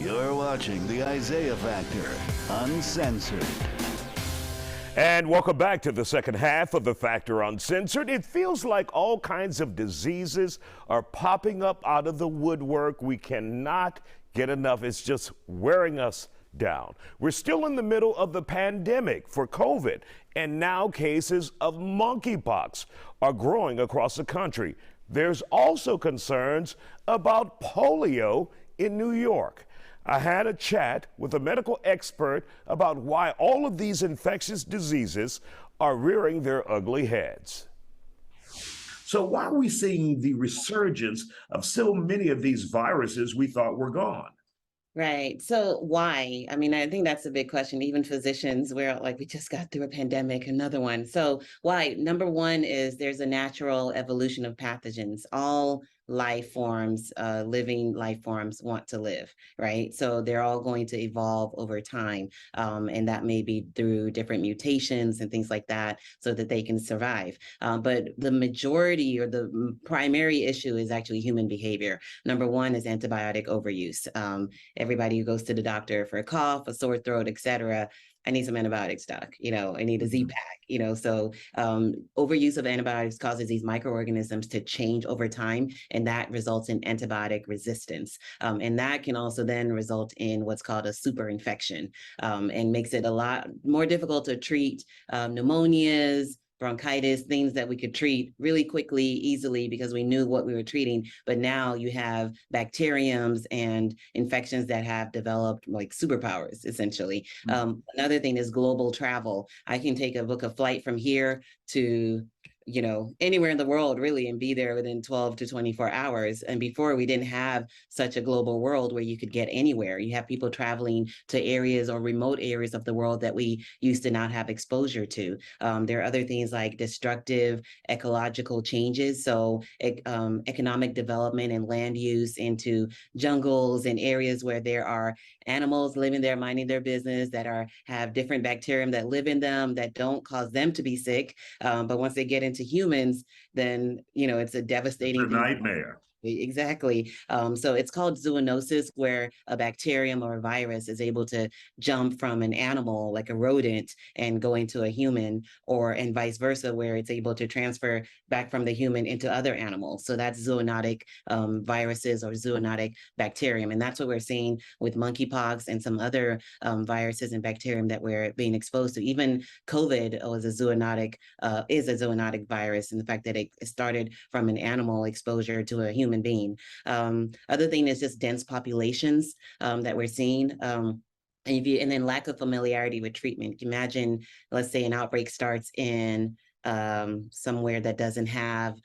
You're watching the Isaiah Factor Uncensored. And welcome back to the second half of the Factor Uncensored. It feels like all kinds of diseases are popping up out of the woodwork. We cannot get enough. It's just wearing us down. We're still in the middle of the pandemic for COVID, and now cases of monkeypox are growing across the country. There's also concerns about polio in New York. I had a chat with a medical expert about why all of these infectious diseases are rearing their ugly heads. So why are we seeing the resurgence of so many of these viruses we thought were gone? Right. So why? I mean, I think that's a big question. Even physicians, we're like, we just got through a pandemic, another one. So why? Number one is there's a natural evolution of pathogens. All life forms, living life forms want to live, right? So they're all going to evolve over time. And that may be through different mutations and things like that so that they can survive. But the majority or the primary issue is actually human behavior. Number one is antibiotic overuse. Everybody who goes to the doctor for a cough, a sore throat, etc., I need some antibiotic stock, I need a Z-pack, so overuse of antibiotics causes these microorganisms to change over time, and that results in antibiotic resistance. And that can also then result in what's called a super infection, and makes it a lot more difficult to treat pneumonias, bronchitis, things that we could treat really quickly, easily, because we knew what we were treating. But now you have bacteriums and infections that have developed like superpowers, essentially. Another thing is global travel. I can book a flight from here to anywhere in the world really and be there within 12 to 24 hours. And before, we didn't have such a global world where you could get anywhere. You have people traveling to areas or remote areas of the world that we used to not have exposure to. There are other things like destructive ecological changes. So economic development and land use into jungles and areas where there are animals living there, minding their business, that have different bacterium that live in them that don't cause them to be sick. But once they get into humans, then it's a devastating nightmare. Exactly. So it's called zoonosis, where a bacterium or a virus is able to jump from an animal like a rodent and go into a human, and vice versa, where it's able to transfer back from the human into other animals. So that's zoonotic viruses or zoonotic bacterium. And that's what we're seeing with monkeypox and some other viruses and bacterium that we're being exposed to. Even COVID is a zoonotic virus, and the fact that it started from an animal exposure to a human being. Other thing is just dense populations that we're seeing. And then lack of familiarity with treatment. Imagine, let's say an outbreak starts in somewhere that doesn't have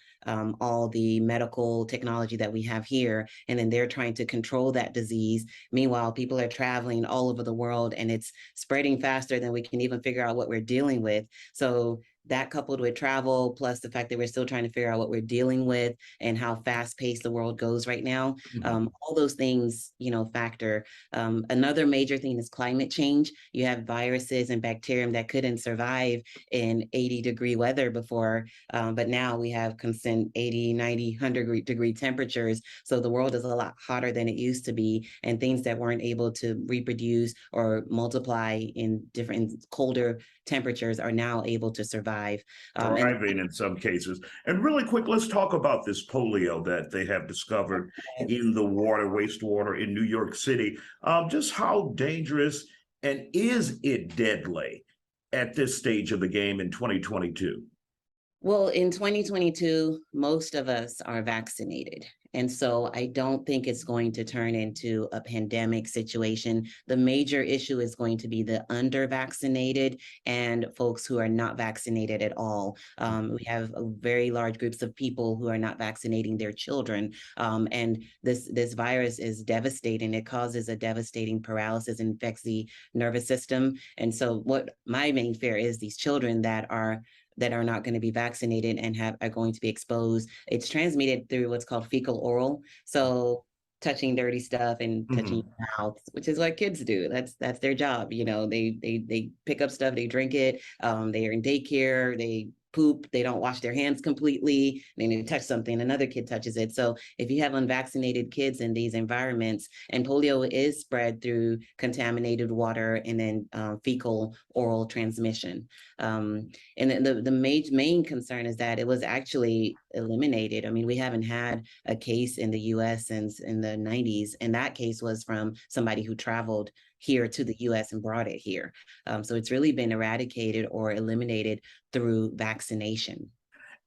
all the medical technology that we have here, and then they're trying to control that disease. Meanwhile, people are traveling all over the world, and it's spreading faster than we can even figure out what we're dealing with. So that, coupled with travel, plus the fact that we're still trying to figure out what we're dealing with and how fast-paced the world goes right now, all those things, factor. Another major thing is climate change. You have viruses and bacterium that couldn't survive in 80-degree weather before, but now we have constant 80, 90, 100-degree temperatures. So the world is a lot hotter than it used to be, and things that weren't able to reproduce or multiply in different colder temperatures are now able to survive. Thriving in some cases. And really quick, let's talk about this polio that they have discovered in the wastewater in New York City. Just how dangerous and is it deadly at this stage of the game in 2022? Well, in 2022, most of us are vaccinated. And so I don't think it's going to turn into a pandemic situation. The major issue is going to be the under-vaccinated and folks who are not vaccinated at all. We have very large groups of people who are not vaccinating their children. And this virus is devastating. It causes a devastating paralysis and infects the nervous system. And so what my main fear is these children that are not going to be vaccinated and are going to be exposed. It's transmitted through what's called fecal oral. So touching dirty stuff and touching your mouth, which is what kids do. That's their job. They pick up stuff, they drink it. They are in daycare, they poop, they don't wash their hands completely, and they touch something, another kid touches it. So if you have unvaccinated kids in these environments, and polio is spread through contaminated water and then fecal oral transmission. And the main concern is that it was actually eliminated. I mean, we haven't had a case in the US since in the 90s, and that case was from somebody who traveled here to the US and brought it here. So it's really been eradicated or eliminated through vaccination.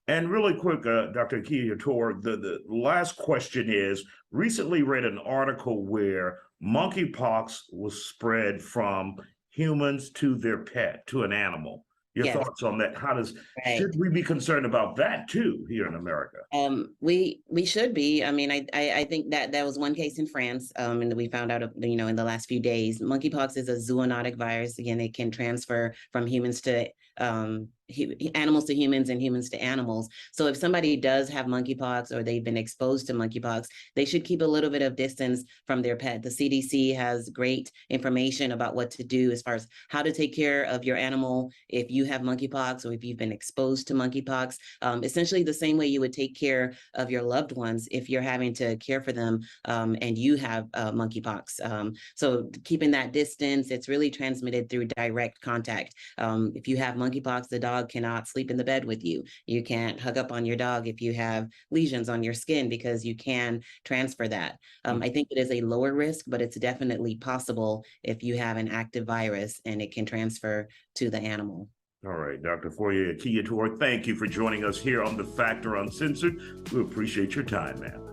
And really quick, Dr. Kia-Tor, the last question is, recently read an article where monkeypox was spread from humans to their pet, to an animal. Your Yes. thoughts on that? Right. Should we be concerned about that too here in America? We should be. I mean, I think that was one case in France, and we found out, you know, in the last few days. Monkeypox is a zoonotic virus. Again, it can transfer from humans to animals to humans and humans to animals. So if somebody does have monkeypox or they've been exposed to monkeypox, they should keep a little bit of distance from their pet. The CDC has great information about what to do as far as how to take care of your animal if you have monkeypox or if you've been exposed to monkeypox. Essentially the same way you would take care of your loved ones if you're having to care for them and you have monkeypox. So keeping that distance, it's really transmitted through direct contact. If you have monkeypox, the dog cannot sleep in the bed with you. You can't hug up on your dog if you have lesions on your skin because you can transfer that. I think it is a lower risk, but it's definitely possible if you have an active virus and it can transfer to the animal. All right, Dr. Kia-Tor, thank you for joining us here on The Factor Uncensored. We appreciate your time, ma'am.